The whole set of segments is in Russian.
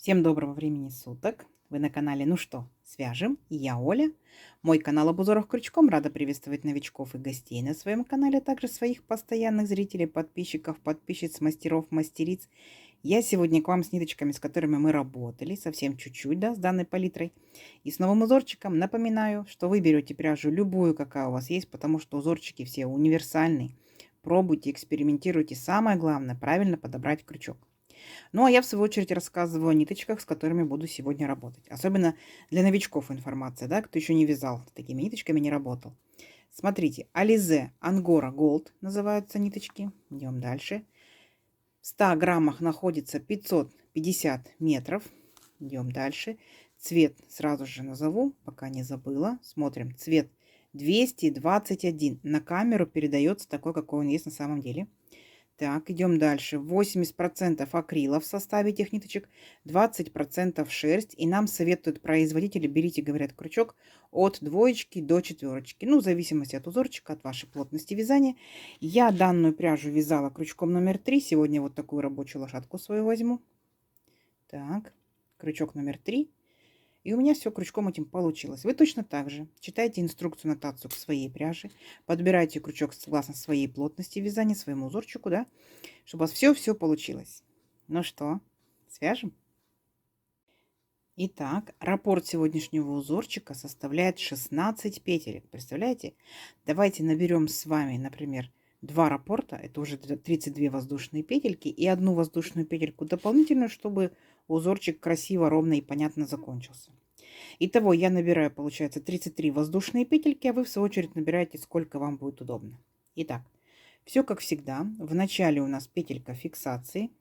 Всем доброго времени суток! Вы на канале «Ну что, свяжем?» И я Оля. Мой канал об узорах крючком. Рада приветствовать новичков и гостей на своем канале, а также своих постоянных зрителей, подписчиков, подписчиц, мастеров, мастериц. Я сегодня к вам с ниточками, с которыми мы работали, совсем чуть-чуть, да, с данной палитрой. И с новым узорчиком. Напоминаю, что вы берете пряжу любую, какая у вас есть, потому что узорчики все универсальные. Пробуйте, экспериментируйте. Самое главное, правильно подобрать крючок. Ну, а я, в свою очередь, рассказываю о ниточках, с которыми буду сегодня работать. Особенно для новичков информация, да, кто еще не вязал, с такими ниточками не работал. Смотрите, Alize Angora Gold называются ниточки. Идем дальше. В 100 граммах находится 550 метров. Идем дальше. Цвет сразу же назову, пока не забыла. Смотрим. Цвет 221. На камеру передается такой, какой он есть на самом деле. Так, идем дальше. 80% акрила в составе этих ниточек, 20% шерсть. И нам советуют производители, берите, говорят, крючок от 2 до 4. Ну, в зависимости от узорчика, от вашей плотности вязания. Я данную пряжу вязала крючком номер 3. Сегодня вот такую рабочую лошадку свою возьму. Так, крючок номер 3. И у меня все крючком этим получилось. Вы точно так же читайте инструкцию, нотацию к своей пряже, подбирайте крючок согласно своей плотности вязания, своему узорчику, да, чтобы у вас все получилось. Ну что, свяжем? Итак, раппорт сегодняшнего узорчика составляет 16 петелек. Представляете? Давайте наберем с вами, например, 2 раппорта, это уже 32 воздушные петельки, и одну воздушную петельку дополнительную, чтобы узорчик красиво, ровно и понятно закончился. Итого я набираю, получается, 33 воздушные петельки, а вы в свою очередь набираете, сколько вам будет удобно. Итак, все как всегда. В начале у нас петелька фиксации.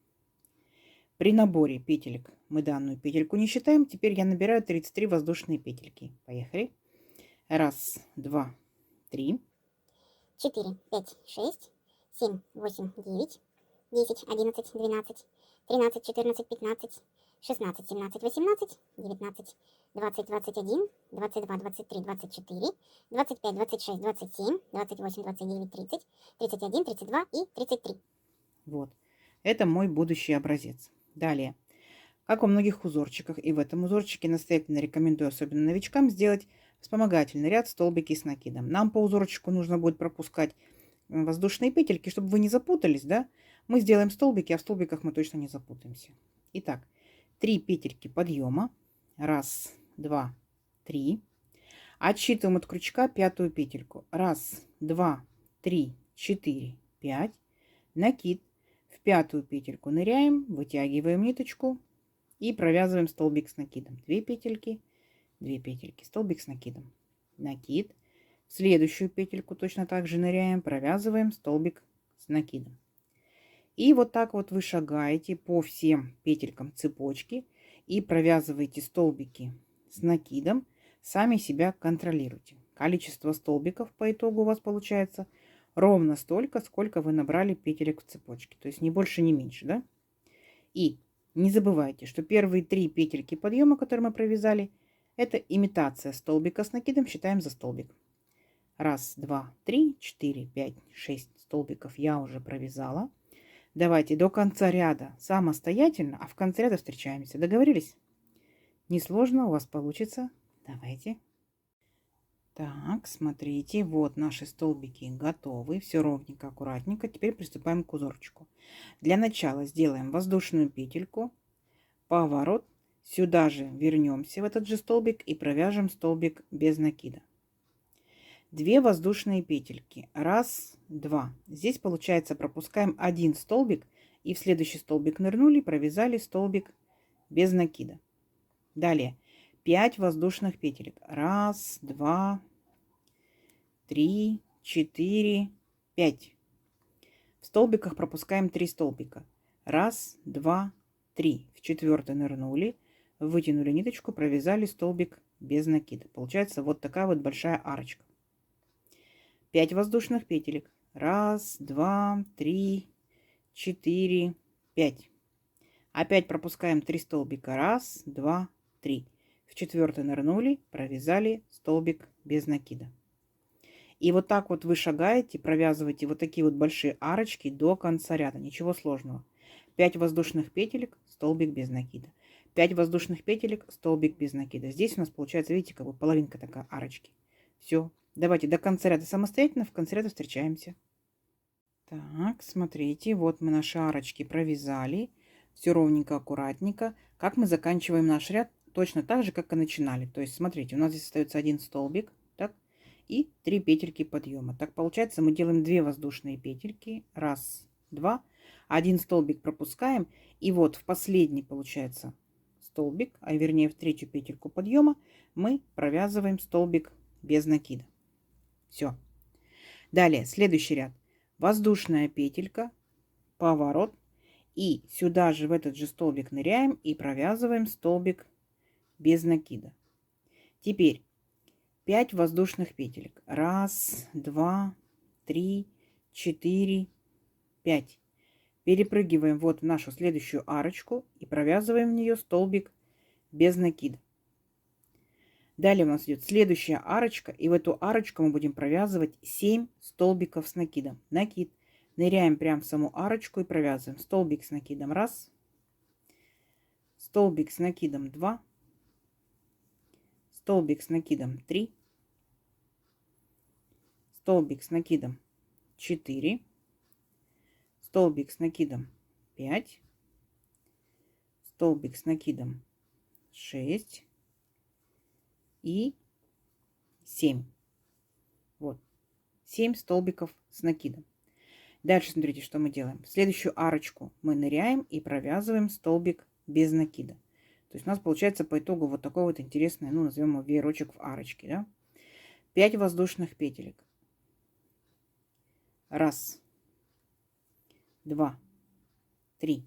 При наборе петелек мы данную петельку не считаем. Теперь я набираю 33 воздушные петельки. Поехали. Раз, два, три. 4, 5, 6, 7, 8, 9, 10, 11, 12, 13, 14, 15, 16, 17, 18, 19, 20, 21, 22, 23, 24, 25, 26, 27, 28, 29, 30, 31, 32 и 33. Вот. Это мой будущий образец. Далее. Как во многих узорчиках, и в этом узорчике настоятельно рекомендую, особенно новичкам, сделать вспомогательный ряд столбики с накидом. Нам по узорчику нужно будет пропускать воздушные петельки, чтобы вы не запутались, да? Мы сделаем столбики, а в столбиках мы точно не запутаемся. Итак, 3 петельки подъема. Раз, два, три. Отсчитываем от крючка 5-ю петельку. Раз, два, три, 4, 5. Накид. В 5-ю петельку ныряем, вытягиваем ниточку и провязываем столбик с накидом. 2 петельки, 2 петельки, столбик с накидом. Накид. В следующую петельку точно так же ныряем, провязываем столбик с накидом. И вот так вот вы шагаете по всем петелькам цепочки и провязываете столбики с накидом. Сами себя контролируйте. Количество столбиков по итогу у вас получается ровно столько, сколько вы набрали петелек в цепочке. То есть не больше, не меньше, да? И не забывайте, что первые 3 петельки подъема, которые мы провязали, это имитация столбика с накидом, считаем за столбик. Раз, два, три, 4, 5, 6 столбиков я уже провязала. Давайте до конца ряда самостоятельно, а в конце ряда встречаемся. Договорились? Несложно, у вас получится. Давайте. Так, смотрите, вот наши столбики готовы. Все ровненько, аккуратненько. Теперь приступаем к узорчику. Для начала сделаем воздушную петельку, поворот. Сюда же вернемся в этот же столбик и провяжем столбик без накида. 2 воздушные петельки. Раз, два. Здесь получается пропускаем один столбик и в следующий столбик нырнули, провязали столбик без накида. Далее 5 воздушных петелек. Раз, два, три, 4, 5. В столбиках пропускаем 3 столбика. Раз, два, три. В 4-й нырнули, вытянули ниточку, провязали столбик без накида. Получается вот такая вот большая арочка. 5 воздушных петелек. Раз, два, три, 4, 5. Опять пропускаем 3 столбика. Раз, два, три. В 4-й нырнули, провязали столбик без накида. И вот так вот вы шагаете, провязываете вот такие вот большие арочки до конца ряда. Ничего сложного. 5 воздушных петелек, столбик без накида. 5 воздушных петелек, столбик без накида. Здесь у нас получается, видите, как бы половинка такая арочки. Все. Давайте до конца ряда самостоятельно, в конце ряда встречаемся. Так, смотрите, вот мы наши арочки провязали. Все ровненько, аккуратненько. Как мы заканчиваем наш ряд? Точно так же, как и начинали. То есть, смотрите, у нас здесь остается один столбик, так, и 3 петельки подъема. Так получается, мы делаем 2 воздушные петельки. Раз, два. Один столбик пропускаем. И вот в последний, получается, столбик, а вернее в третью петельку подъема, мы провязываем столбик без накида. Все. Далее, следующий ряд. Воздушная петелька, поворот. И сюда же в этот же столбик ныряем и провязываем столбик без накида. Теперь 5 воздушных петелек. Раз, два, три, 4, 5. Перепрыгиваем вот в нашу следующую арочку и провязываем в нее столбик без накида. Далее у нас идет следующая арочка, и в эту арочку мы будем провязывать 7 столбиков с накидом. Накид. Ныряем прямо в саму арочку и провязываем столбик с накидом 1, столбик с накидом 2, столбик с накидом 3, столбик с накидом 4, столбик с накидом 5, столбик с накидом 6 и 7. Вот, 7 столбиков с накидом. Дальше смотрите, что мы делаем. В следующую арочку мы ныряем и провязываем столбик без накида. То есть у нас получается по итогу вот такой вот интересный, ну, назовем его веерочек в арочке, да? 5 воздушных петелек. Раз, два, три,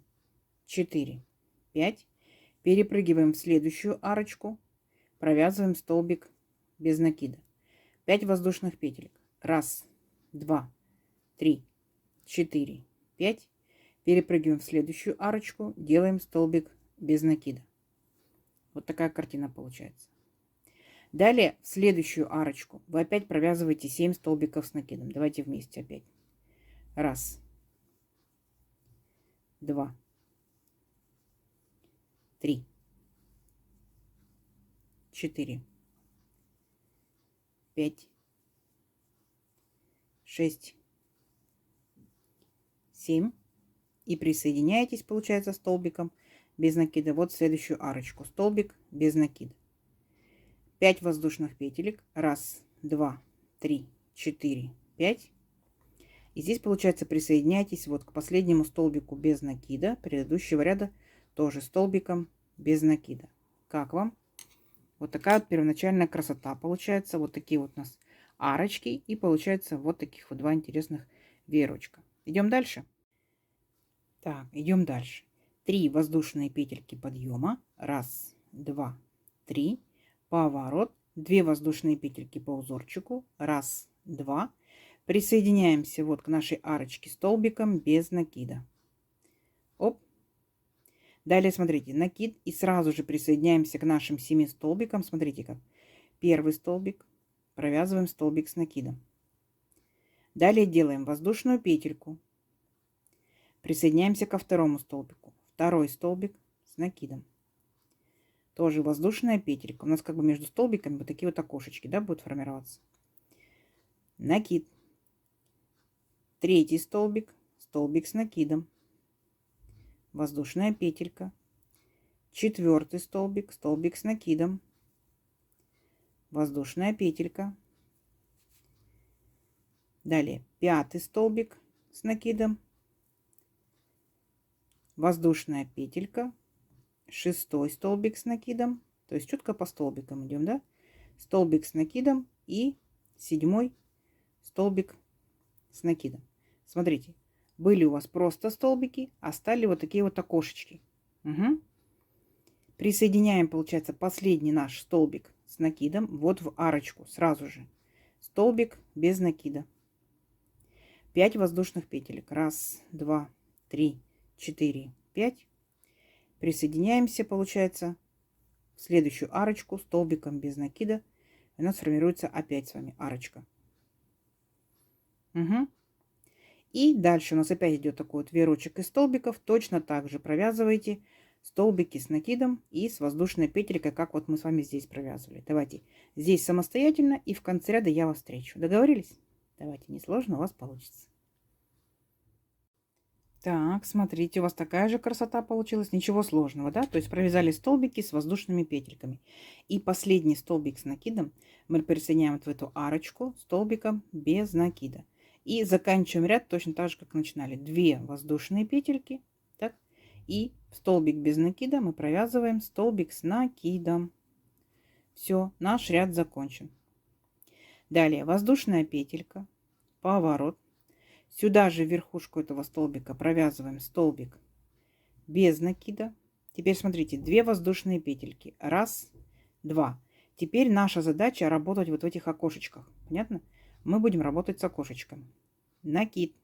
4, 5. Перепрыгиваем в следующую арочку, провязываем столбик без накида. 5 воздушных петелек. Раз, два, три, 4, 5. Перепрыгиваем в следующую арочку, делаем столбик без накида. Вот такая картина получается. Далее в следующую арочку вы опять провязываете 7 столбиков с накидом. Давайте вместе опять. Раз, два, три, 4, 5, 6, 7. И присоединяетесь, получается, столбиком без накида. Вот в следующую арочку. Столбик без накида. 5 воздушных петелек. Раз, два, три, 4, 5. И здесь, получается, присоединяйтесь вот к последнему столбику без накида предыдущего ряда, тоже столбиком без накида. Как вам? Вот такая вот первоначальная красота получается. Вот такие вот у нас арочки. И получается вот таких вот 2 интересных веерочка. Идем дальше. Так, идем дальше. 3 воздушные петельки подъема. Раз, два, три. Поворот. 2 воздушные петельки по узорчику. Раз, два. Присоединяемся вот к нашей арочке столбиком без накида. Оп. Далее смотрите, накид. И сразу же присоединяемся к нашим 7 столбикам. Смотрите как. Первый столбик. Провязываем столбик с накидом. Далее делаем воздушную петельку. Присоединяемся ко второму столбику. Второй столбик с накидом. Тоже воздушная петелька. У нас как бы между столбиками вот такие вот окошечки, да, будут формироваться. Накид. Третий столбик. Столбик с накидом. Воздушная петелька. Четвертый столбик. Столбик с накидом. Воздушная петелька. Далее пятый столбик с накидом. Воздушная петелька, шестой столбик с накидом, то есть четко по столбикам идем, да? Столбик с накидом и 7 столбик с накидом. Смотрите, были у вас просто столбики, а стали вот такие вот окошечки. Угу. Присоединяем, получается, последний наш столбик с накидом вот в арочку сразу же. Столбик без накида. 5 воздушных петелек. Раз, два, три, 4, 5. Присоединяемся, получается, в следующую арочку столбиком без накида. И у нас формируется опять с вами арочка. Угу. И дальше у нас опять идет такой вот веерочек из столбиков. Точно так же провязывайте столбики с накидом и с воздушной петелькой, как вот мы с вами здесь провязывали. Давайте здесь самостоятельно, и в конце ряда я вас встречу. Договорились? Давайте, несложно, у вас получится. Так, смотрите, у вас такая же красота получилась. Ничего сложного, да? То есть провязали столбики с воздушными петельками. И последний столбик с накидом мы присоединяем вот в эту арочку столбиком без накида. И заканчиваем ряд точно так же, как начинали. 2 воздушные петельки. Так, и столбик без накида мы провязываем столбик с накидом. Все, наш ряд закончен. Далее воздушная петелька, поворот. Сюда же в верхушку этого столбика провязываем столбик без накида. Теперь смотрите, 2 воздушные петельки. 1, 2. Теперь наша задача работать вот в этих окошечках. Понятно? Мы будем работать с окошечками. Накид.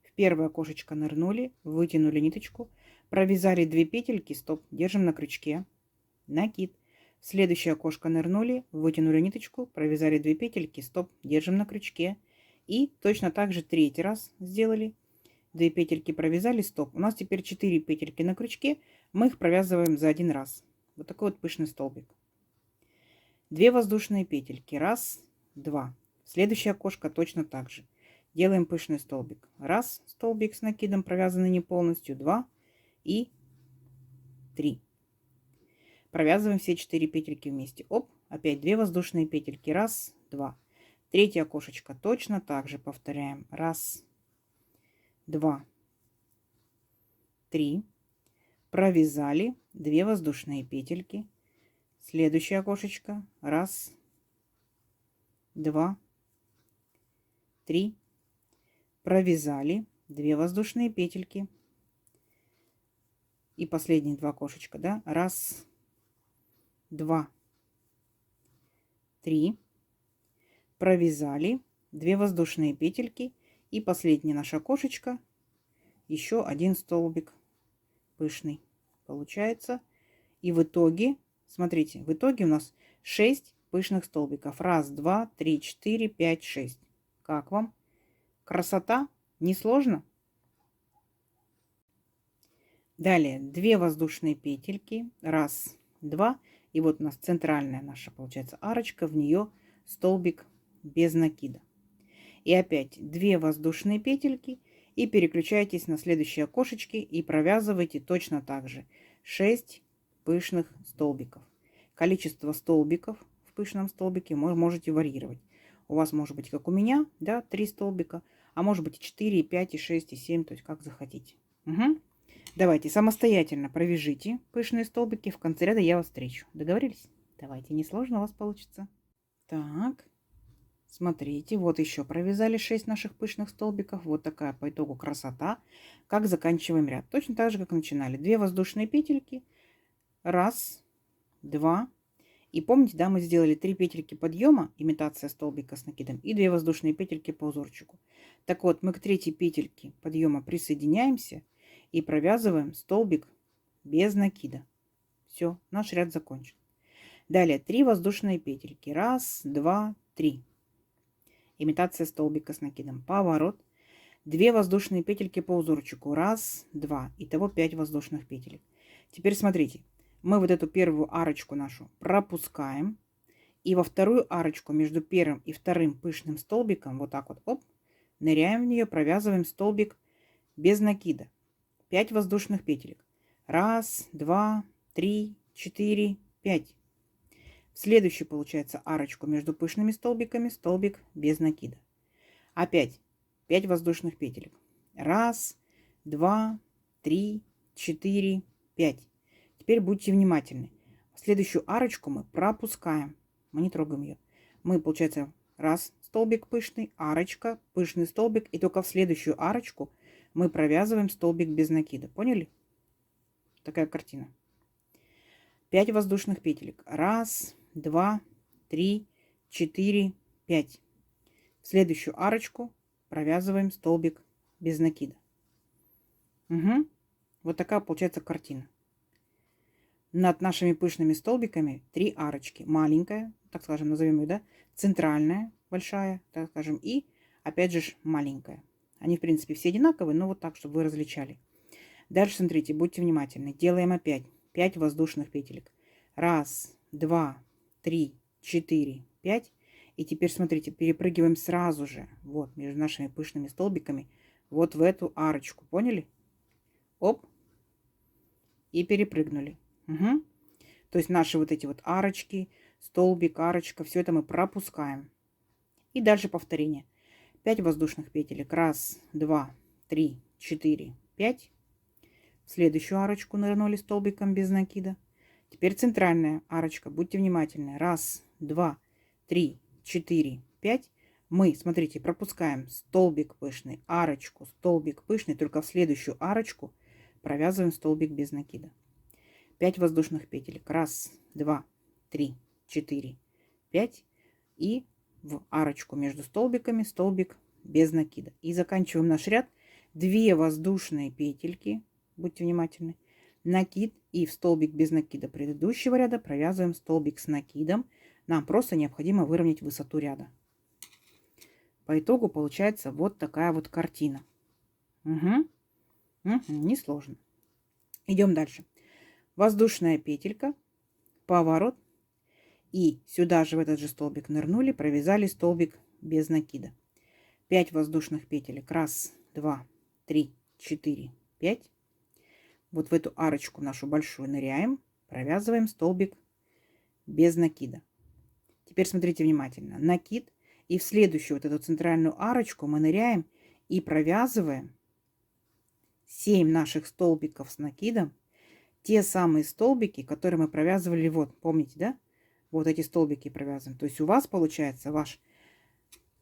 В первое окошечко нырнули, вытянули ниточку, провязали 2 петельки, стоп, держим на крючке. Накид. В следующее окошко нырнули, вытянули ниточку, провязали 2 петельки, стоп, держим на крючке. И точно так же 3-й раз сделали. 2 петельки провязали, стоп. У нас теперь 4 петельки на крючке. Мы их провязываем за 1 раз. Вот такой вот пышный столбик. 2 воздушные петельки. 1, 2. Следующее окошко точно так же. Делаем пышный столбик. 1 столбик с накидом, провязанный не полностью. 2 и 3. Провязываем все 4 петельки вместе. Оп, опять 2 воздушные петельки. 1, 2. Третье окошечко точно так же повторяем. 1, 2, 3. Провязали 2 воздушные петельки. Следующее окошечко. 1, 2, 3. Провязали 2 воздушные петельки. И последние 2 окошечка, да? 1, 2, 3. Провязали 2 воздушные петельки. И последнее наше окошечко. Еще 1 столбик пышный получается. И в итоге, смотрите, в итоге у нас 6 пышных столбиков. 1, 2, 3, 4, 5, 6. Как вам? Красота? Не сложно? Далее 2 воздушные петельки. 1, 2. И вот у нас центральная наша, получается, арочка. В нее столбик без накида. И опять 2 воздушные петельки. И переключайтесь на следующие окошечки и провязывайте точно так же 6 пышных столбиков. Количество столбиков в пышном столбике вы можете варьировать. У вас может быть, как у меня, да, 3 столбика, а может быть и 4, и 5, и 6, и 7, то есть как захотите. Угу. Давайте самостоятельно провяжите пышные столбики. В конце ряда я вас встречу. Договорились? Давайте, несложно у вас получится. Так, смотрите, вот еще провязали 6 наших пышных столбиков. Вот такая по итогу красота. Как заканчиваем ряд? Точно так же, как начинали. 2 воздушные петельки. 1, 2. И помните, да, мы сделали 3 петельки подъема, имитация столбика с накидом, и 2 воздушные петельки по узорчику. Так вот, мы к 3-й петельке подъема присоединяемся и провязываем столбик без накида. Все, наш ряд закончен. Далее 3 воздушные петельки. 1, 2, 3. Имитация столбика с накидом. Поворот. 2 воздушные петельки по узорчику. 1, 2. Итого 5 воздушных петелек. Теперь смотрите. Мы вот эту первую арочку нашу пропускаем. И во вторую арочку между первым и вторым пышным столбиком, вот так вот, оп, ныряем в нее, провязываем столбик без накида. 5 воздушных петелек. 1, 2, 3, 4, 5. В следующую, получается, арочку между пышными столбиками столбик без накида. Опять 5 воздушных петелек. 1, 2, 3, 4, 5. Теперь будьте внимательны. Следующую арочку мы пропускаем. Мы не трогаем ее. Мы, получается, 1 столбик пышный, арочка, пышный столбик. И только в следующую арочку мы провязываем столбик без накида. Поняли? Такая картина. 5 воздушных петелек. 1, 2, 3, 4, 5. В следующую арочку провязываем столбик без накида. Угу. Вот такая получается картина. Над нашими пышными столбиками 3 арочки. Маленькая, так скажем, назовем ее, да, центральная, большая, так скажем, и опять же маленькая. Они, в принципе, все одинаковые, но вот так, чтобы вы различали. Дальше смотрите, будьте внимательны. Делаем опять 5 воздушных петелек. Раз, два, три, четыре, пять. И теперь смотрите, перепрыгиваем сразу же, вот, между нашими пышными столбиками, вот в эту арочку. Поняли? Оп. И перепрыгнули. Угу. То есть наши вот эти вот арочки, столбик, арочка, все это мы пропускаем. И дальше повторение. 5 воздушных петелек. Раз, два, три, четыре, пять. В следующую арочку нырнули столбиком без накида. Теперь центральная арочка. Будьте внимательны. Раз, два, три, четыре, пять. Мы, смотрите, пропускаем столбик пышный, арочку, столбик пышный. Только в следующую арочку провязываем столбик без накида. 5 воздушных петелек. Раз, два, три, четыре, пять. И в арочку между столбиками столбик без накида. И заканчиваем наш ряд. 2 воздушные петельки. Будьте внимательны. Накид и в столбик без накида предыдущего ряда провязываем столбик с накидом. Нам просто необходимо выровнять высоту ряда. По итогу получается вот такая вот картина. Угу. Несложно. Идем дальше. Воздушная петелька, поворот. И сюда же в этот же столбик нырнули, провязали столбик без накида. 5 воздушных петелек. Раз, два, три, четыре, пять. Вот в эту арочку нашу большую ныряем, провязываем столбик без накида. Теперь смотрите внимательно. Накид. И в следующую вот эту центральную арочку мы ныряем и провязываем 7 наших столбиков с накидом. Те самые столбики, которые мы провязывали, вот, помните, да? Вот эти столбики провязаны. То есть у вас получается, ваш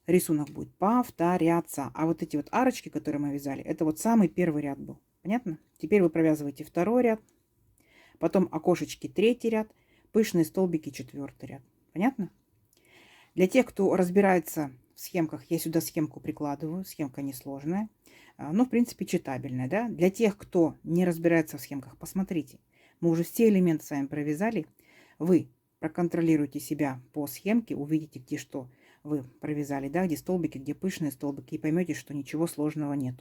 рисунок будет повторяться. А вот эти вот арочки, которые мы вязали, это вот самый первый ряд был. Понятно? Теперь вы провязываете второй ряд, потом окошечки третий ряд, пышные столбики четвертый ряд. Понятно? Для тех, кто разбирается в схемках, я сюда схемку прикладываю. Схемка несложная, но в принципе читабельная. Да? Для тех, кто не разбирается в схемках, посмотрите. Мы уже все элементы с вами провязали. Вы проконтролируйте себя по схемке, увидите, где что вы провязали, да, где столбики, где пышные столбики, и поймете, что ничего сложного нет.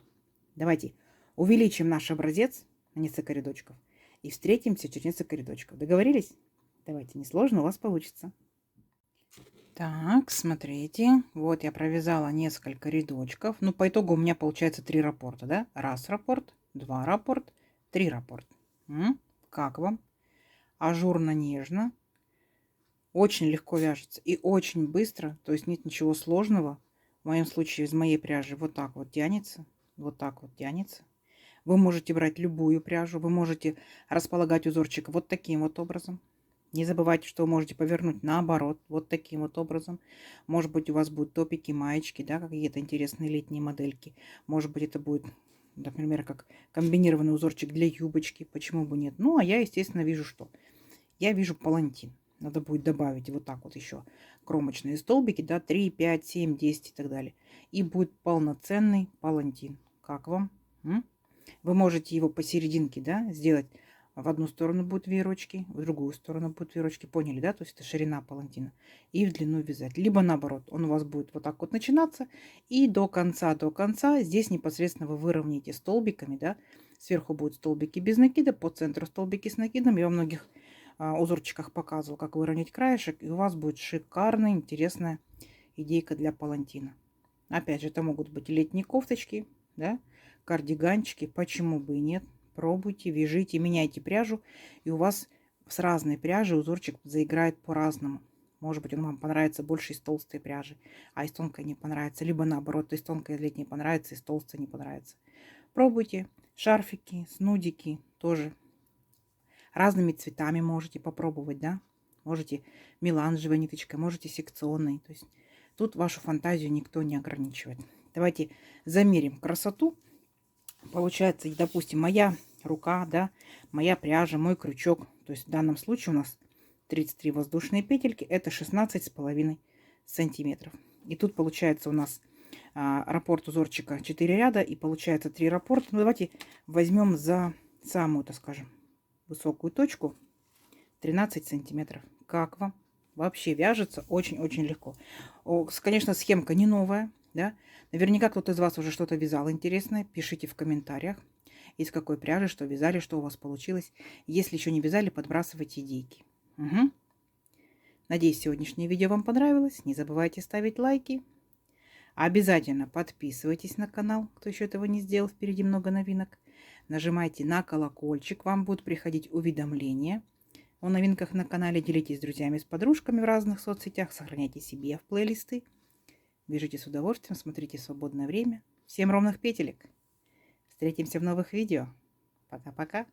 Давайте увеличим наш образец на несколько рядочков и встретимся через несколько рядочков. Договорились? Давайте, несложно, у вас получится. Так, смотрите, вот я провязала несколько рядочков. Ну, по итогу у меня получается 3 раппорта, да? Раз раппорт, 2 раппорт, 3 раппорт. Как вам? Ажурно, нежно. Очень легко вяжется и очень быстро, то есть нет ничего сложного. В моем случае из моей пряжи вот так вот тянется, вот так вот тянется. Вы можете брать любую пряжу, вы можете располагать узорчик вот таким вот образом. Не забывайте, что вы можете повернуть наоборот, вот таким вот образом. Может быть, у вас будут топики, маечки, да, какие-то интересные летние модельки. Может быть, это будет, например, как комбинированный узорчик для юбочки, почему бы нет. Ну, а я, естественно, вижу что? Я вижу палантин. Надо будет добавить вот так вот еще кромочные столбики, да, 3, 5, 7, 10 и так далее. И будет полноценный палантин. Как вам? Вы можете его посерединке, да, сделать. В одну сторону будут веерочки, в другую сторону будут веерочки. Поняли, да? То есть это ширина палантина. И в длину вязать. Либо наоборот, он у вас будет вот так вот начинаться. И до конца здесь непосредственно вы выровняете столбиками, да. Сверху будут столбики без накида, по центру столбики с накидом. Я во многих узорчиках показывала, как выровнять краешек. И у вас будет шикарная, интересная идейка для палантина. Опять же, это могут быть летние кофточки, да, кардиганчики. Почему бы и нет? Пробуйте, вяжите, меняйте пряжу, и у вас с разной пряжи узорчик заиграет по-разному. Может быть, он вам понравится больше из толстой пряжи, а из тонкой не понравится. Либо наоборот, из тонкой летней понравится, из толстой не понравится. Пробуйте. Шарфики, снудики тоже. Разными цветами можете попробовать, да. Можете меланжевой ниточкой, можете секционной. То есть тут вашу фантазию никто не ограничивает. Давайте замерим красоту. Получается, допустим, моя рука, да, моя пряжа, мой крючок. То есть в данном случае у нас 33 воздушные петельки. Это 16,5 сантиметров. И тут получается у нас раппорт узорчика 4 ряда. И получается 3 раппорта. Ну, давайте возьмем за самую, так скажем, высокую точку 13 сантиметров. Как вам? Вообще вяжется очень-очень легко. Конечно, схемка не новая. Да? Наверняка кто-то из вас уже что-то вязал интересное. Пишите в комментариях. из какой пряжи, что вязали, что у вас получилось. Если еще не вязали, подбрасывайте идейки. Угу. Надеюсь, сегодняшнее видео вам понравилось. Не забывайте ставить лайки. Обязательно подписывайтесь на канал, кто еще этого не сделал. Впереди много новинок. Нажимайте на колокольчик, вам будут приходить уведомления о новинках на канале. Делитесь с друзьями, с подружками в разных соцсетях. Сохраняйте себе в плейлисты. Вяжите с удовольствием, смотрите в свободное время. Всем ровных петелек. Встретимся в новых видео. Пока-пока.